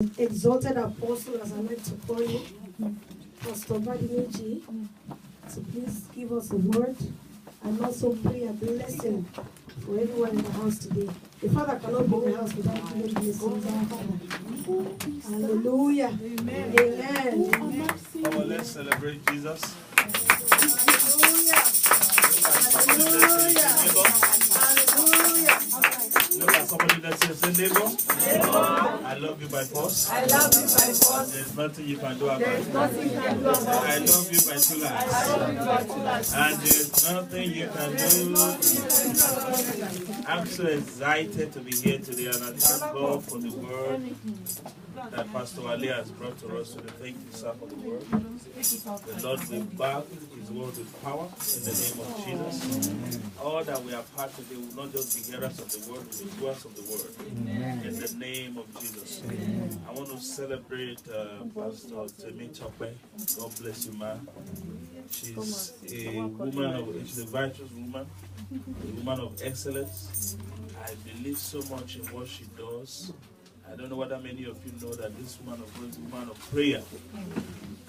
exalted apostle, as I like to call you, Pastor Badimichi, to please give us a word and also pray a blessing for everyone in the house today. The Father cannot be in the house without giving blessings. Hallelujah. Amen. Amen. Come on, let's celebrate Jesus. Hallelujah. Hallelujah. Hallelujah. Look at somebody that says, say, neighbor, I love you by force. I love you by force. There's nothing you can do about There's it. nothing you can do about it. I love you by two lives. I love you by two lives. And there's nothing you can do. I'm so excited to be here today, and I thank God for the word that Pastor Ali has brought to us today. Thank you, sir, for the word. The Lord will back his word with power in the name of Jesus. All that we have heard today will not just be hearers of the word, but be doers of the word. In the name of Jesus. I want to celebrate Pastor Temi Chokwe. God bless you, man. She's a woman, she's a virtuous woman, a woman of excellence. I believe so much in what she does. I don't know whether many of you know that this woman of God is a woman of prayer,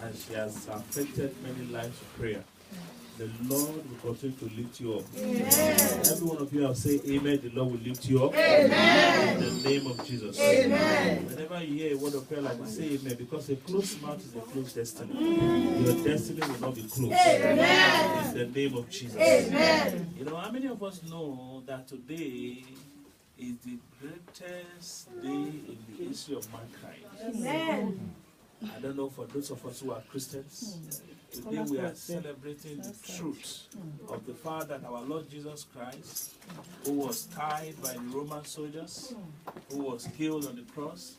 and she has affected many lives with prayer. The Lord will continue to lift you up. Amen. Every one of you have said amen, the Lord will lift you up. Amen. In the name of Jesus. Amen. Whenever you hear a word of prayer like this, say amen, because a closed mouth is a closed destiny. Your destiny will not be closed. Amen. In the name of Jesus. Amen. You know, how many of us know that today is the greatest day in the history of mankind? Amen. I don't know, for those of us who are Christians, today we are celebrating the truth of the fact that our Lord Jesus Christ, who was tied by the Roman soldiers, who was killed on the cross,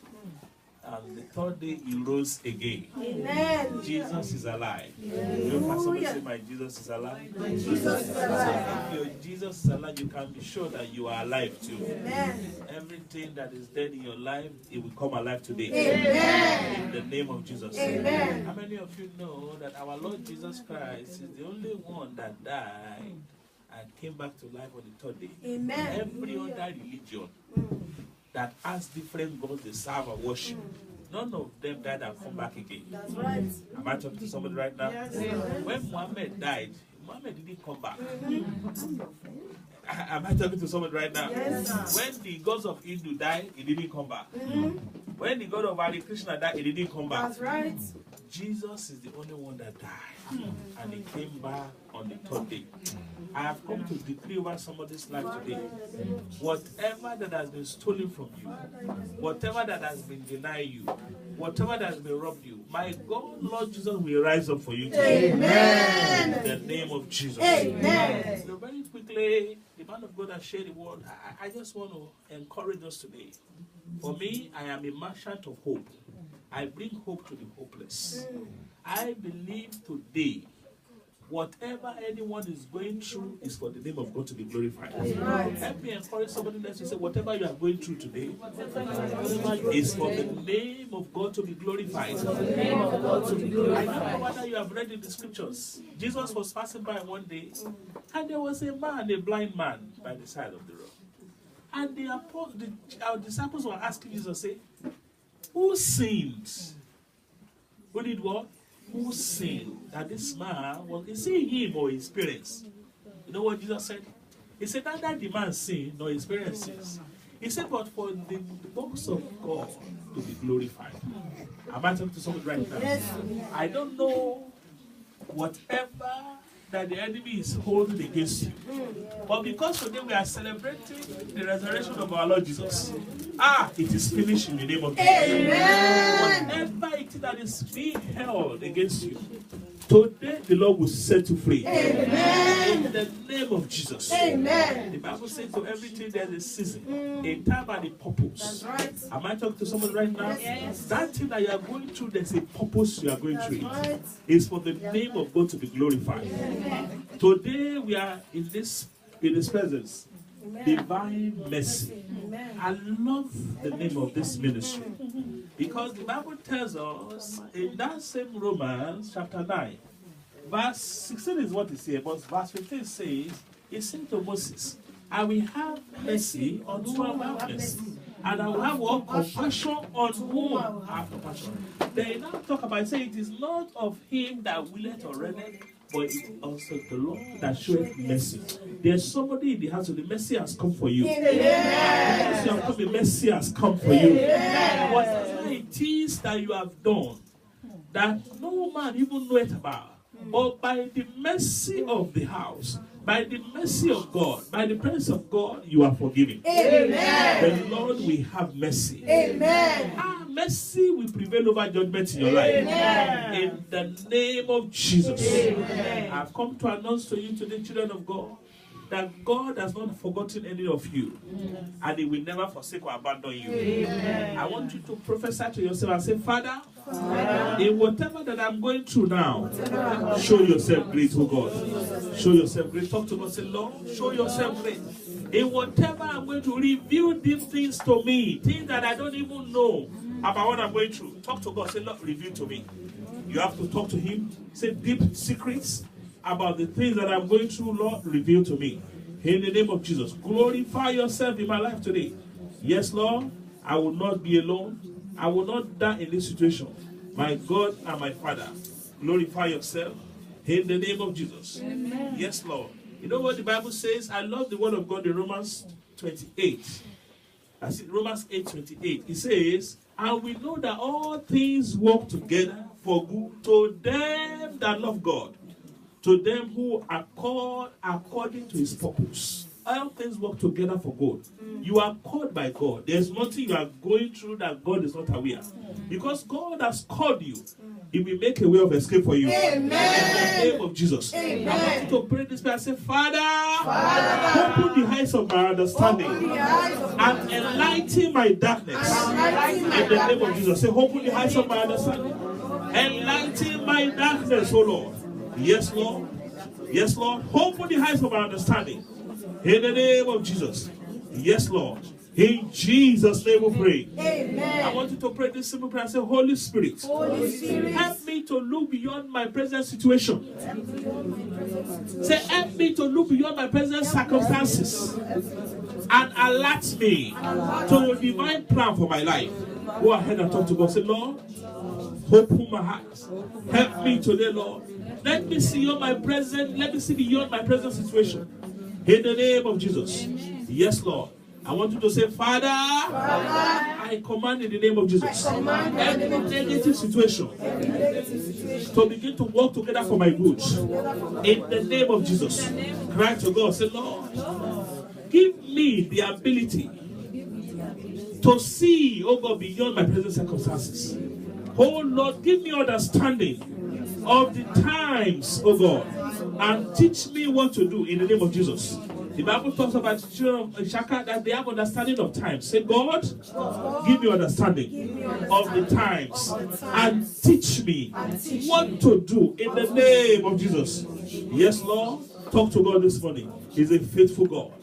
and the third day he rose again. Amen. Jesus is alive. You know, can somebody say, my Jesus is alive? My Jesus is alive. If your Jesus is alive, you can be sure that you are alive too. Amen. Everything that is dead in your life, it will come alive today. Amen. In the name of Jesus. Amen. How many of you know that our Lord Jesus Christ is the only one that died and came back to life on the third day? Amen. Every other religion that has different gods they serve and worship, none of them died and come back again. That's right. Am I talking to somebody right now? Yes. When Muhammad died, Muhammad didn't come back. Am I talking to somebody right now? Yes. When the gods of Hindu died, he didn't come back. When the god of Hare Krishna died, he didn't come back. That's right. Jesus is the only one that died, and he came back on the third day. I have come to decree over somebody's life today. Whatever that has been stolen from you, whatever that has been denied you, whatever that has been robbed you, my God, Lord Jesus, will rise up for you today. Amen. In the name of Jesus. Amen. So very quickly, the man of God has shared the word. I just want to encourage us today. For me, I am a merchant of hope. I bring hope to the hopeless. I believe today, whatever anyone is going through is for the name of God to be glorified. Right. Let me encourage somebody else to say, whatever you are going through today is for the name of God to be glorified. I don't know whether you have read in the scriptures. Jesus was passing by one day, and there was a man, a blind man, by the side of the road. And our disciples were asking Jesus, say, who sinned? Who did what? Who sinned? That this man, is it him or his parents? You know what Jesus said? He said, neither the man sinned nor his parents sins. He said, but for the works of God to be glorified. Am I talking to somebody right now? Yes. I don't know whatever that the enemy is holding against you. But because today we are celebrating the resurrection of our Lord Jesus, it is finished in the name of Jesus. Amen. Whatever it is that is being held against you, today the Lord will set you free. Amen. In the name of Jesus. Amen. The Bible says to everything there's a season, a time and a purpose. That's right. Am I talking to someone right now? Yes. That thing that you are going through, there's a purpose you are going through. Right. It's for the name of God to be glorified. Amen. Today we are in this presence. Amen. Divine mercy. Amen. I love the name of this ministry because the Bible tells us in that same Romans chapter 9, verse 16 is what is here, but verse 15 says, he said to Moses, I will have mercy on whom I have mercy, And I will have what? Compassion on whom I have compassion. They now talk about, say, it is not of him that willeth or runneth, but it is also the Lord that showeth mercy. There's somebody in the house, so the mercy has come for you. The mercy has come for you. Whatever it is that you have done, that no man even knoweth about, but by the mercy of the house, by the mercy of God, by the presence of God, you are forgiven. The Lord will have mercy. Mercy will prevail over judgment in your life. In the name of Jesus. I've come to announce to you today, children of God, that God has not forgotten any of you, and He will never forsake or abandon you. I want you to prophesy to yourself and say, Father, in whatever that I'm going through now, show yourself great, oh God. Show yourself great. Talk to God, say, Lord, show yourself great. In whatever I'm going to, reveal these things to me, things that I don't even know about what I'm going through. Talk to God, say, Lord, reveal to me. You have to talk to Him. Say deep secrets about the things that I'm going through, Lord, reveal to me. In the name of Jesus, glorify yourself in my life today. Yes, Lord, I will not be alone. I will not die in this situation. My God and my Father, glorify yourself in the name of Jesus. Amen. Yes, Lord. You know what the Bible says? I love the word of God in Romans 28. I see Romans 8:28. It says, and we know that all things work together for good to them that love God, to them who are called according to His purpose. All things work together for good. You are called by God. There's nothing you are going through that God is not aware. Because God has called you, He will make a way of escape for you. Amen. In the name of Jesus. Amen. I want you to pray this prayer and say, Father, open the eyes of my understanding and enlighten my darkness. In the name of Jesus. Say, open the eyes of my understanding. Enlighten my darkness, oh Lord. Yes, Lord. Yes, Lord. Open the eyes of my understanding. In the name of Jesus. Yes, Lord. In Jesus' name we pray. Amen. I want you to pray this simple prayer and say, Holy Spirit, help me to look beyond my present situation. Say, help me to look beyond my present circumstances and alert me to your divine plan for my life. Go ahead and talk to God. Say, Lord, open my eyes. Help me today, Lord. Let me see beyond my present. Let me see beyond my present situation. In the name of Jesus. Amen. Yes, Lord. I want you to say, Father, I command in the name of Jesus every negative situation to begin to work together for my good. In the name of Jesus. Cry to God. Say, Lord, give me the ability to see, oh God, beyond my present circumstances. Oh Lord, give me understanding of the times, oh God, and teach me what to do in the name of Jesus. The Bible talks about the children of Shaka that they have understanding of times. Say, God, give me understanding of the times and teach me what to do in the name of Jesus. Yes, Lord, talk to God this morning. He's a faithful God.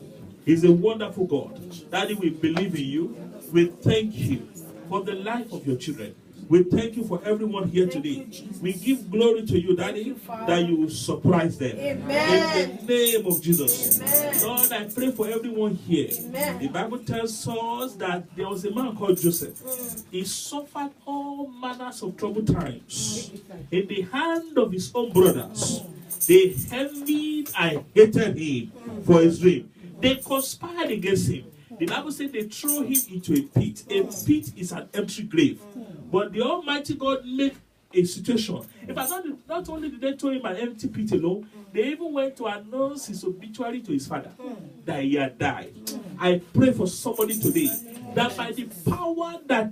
He's a wonderful God. Daddy, we believe in you. We thank you for the life of your children. We thank you for everyone here today. We give glory to you, Daddy, that you will surprise them. Amen. In the name of Jesus. Amen. Lord, I pray for everyone here. Amen. The Bible tells us that there was a man called Joseph. He suffered all manners of troubled times in the hand of his own brothers. They envied and hated him for his dream. They conspired against him. The Bible said they threw him into a pit. A pit is an empty grave. But the Almighty God made a situation. In fact, not only did they throw him an empty pit alone, they even went to announce his obituary to his father that he had died. I pray for somebody today that by the power that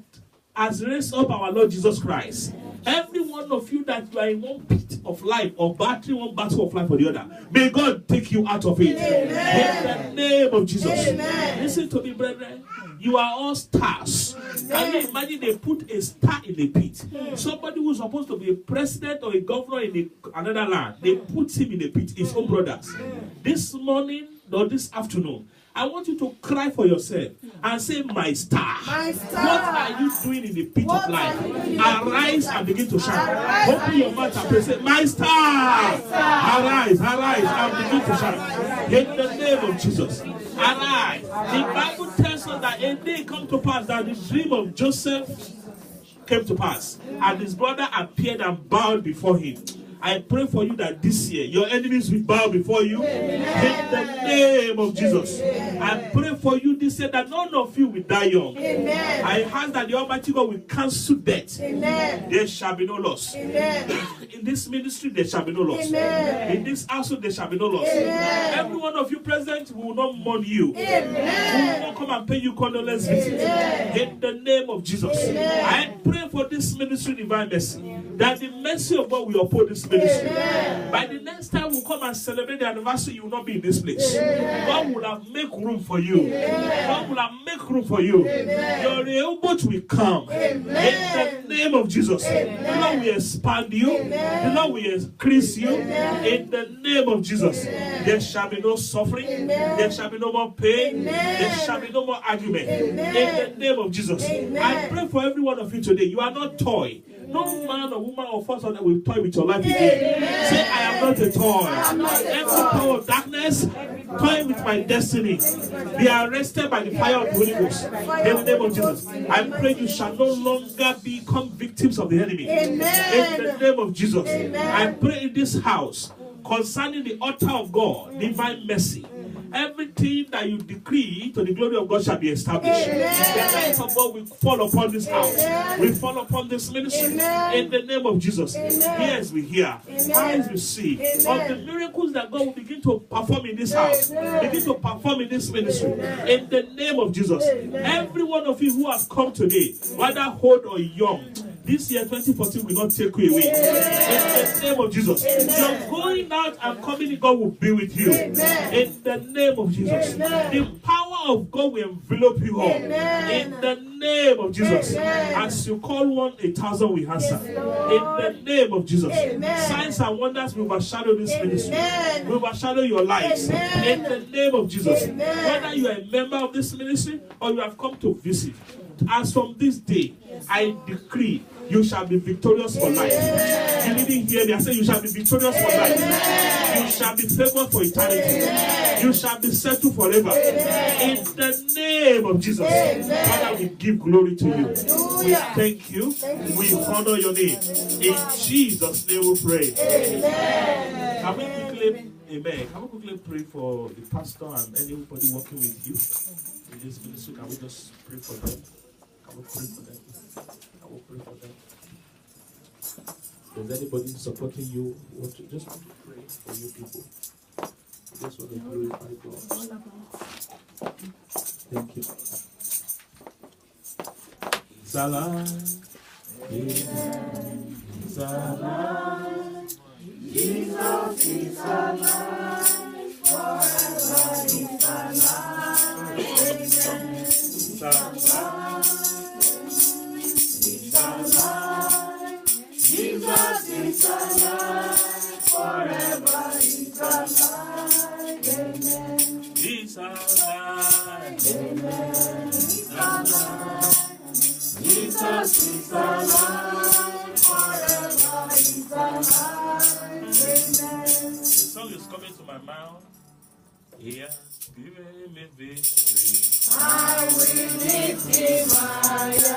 has raised up our Lord Jesus Christ, every one of you that you are in one pit of life or battling one battle of life or the other, may God take you out of it. Amen. In the name of Jesus. Amen. Listen to me, brethren. You are all stars. Can you imagine they put a star in a pit? Somebody who's supposed to be a president or a governor in another land, they put him in a pit, his own brothers. This morning or this afternoon, I want you to cry for yourself and say, my star. My star. What are you doing in the pit of life? Arise and begin to shine. Open your mouth and pray. Say, my star. Arise, arise and begin to shine. In the name of Jesus. Arise. The Bible tells us that a day come to pass that the dream of Joseph came to pass, and his brother appeared and bowed before him. I pray for you that this year your enemies will bow before you. Amen. In the name of Jesus. Amen. I pray for you this year that none of you will die young. Amen. I ask that the Almighty God will cancel death. Amen. There shall be no loss. Amen. In this ministry there shall be no loss. Amen. In this household there shall be no loss. Amen. Every one of you present will not mourn you. Amen. We will not come and pay you condolence visits. In the name of Jesus. Amen. I pray for this ministry divine mercy, that the mercy of God will uphold this ministry. Amen. By the next time we come and celebrate the anniversary, you will not be in this place. Amen. God will have make room for you. Amen. God will have make room for you. Amen. Your Rehoboth will come. Amen. In the name of Jesus. Amen. The Lord will expand you. Amen. The Lord will increase you. Amen. In the name of Jesus. Amen. There shall be no suffering. Amen. There shall be no more pain. Amen. There shall be no more argument. Amen. In the name of Jesus. Amen. I pray for every one of you today. You are not toy. No man or woman or person that will toy with your life again. Amen. Say, I am not a toy. Every power of darkness toy with my destiny. Be arrested by the fire of the Holy Ghost. In the name of Jesus. I pray you shall no longer become victims of the enemy. Amen. In the name of Jesus. Amen. I pray in this house concerning the altar of God, divine mercy. Everything that you decree to the glory of God shall be established. Amen. The light of God will fall upon this house. Amen. Will fall upon this ministry. Amen. In the name of Jesus. Amen. Ears we hear. Amen. Eyes we see. Amen. Of the miracles that God will begin to perform in this house. Amen. Begin to perform in this ministry. Amen. In the name of Jesus. Amen. Every one of you who has come today, whether old or young, this year 2014 will not take you away. Amen. In the name of Jesus. Amen. You're going out and coming in, God will be with you. Amen. In the name of Jesus. Amen. The power of God will envelop you all. Amen. In the name of Jesus. Amen. As you call one, 1,000 will answer. Yes, in the name of Jesus. Amen. Signs and wonders will overshadow this ministry. Will overshadow your lives. Amen. In the name of Jesus. Amen. Whether you are a member of this ministry or you have come to visit, as from this day, I decree you shall be victorious for life. You didn't hear me. I said you shall be victorious for life. You shall be favored for eternity. You shall be settled forever. In the name of Jesus. Father, we give glory to you. We thank you. We honor your name. In Jesus' name we pray. Can we quickly, amen. Can we quickly pray for the pastor and anybody working with you in this ministry? Can we just pray for them? Can we pray for them? I will pray for them. Is anybody supporting you? Just want to pray for you people. Just want to glorify God. Thank you. Salam. Salam. Jesus is alive. Forever is alive. Salam. Jesus is alive, forever is alive, amen. He's alive, amen. He's alive. Jesus is alive, forever is alive, amen. The song is coming to my mouth. Here, give me victory. I will lift him higher.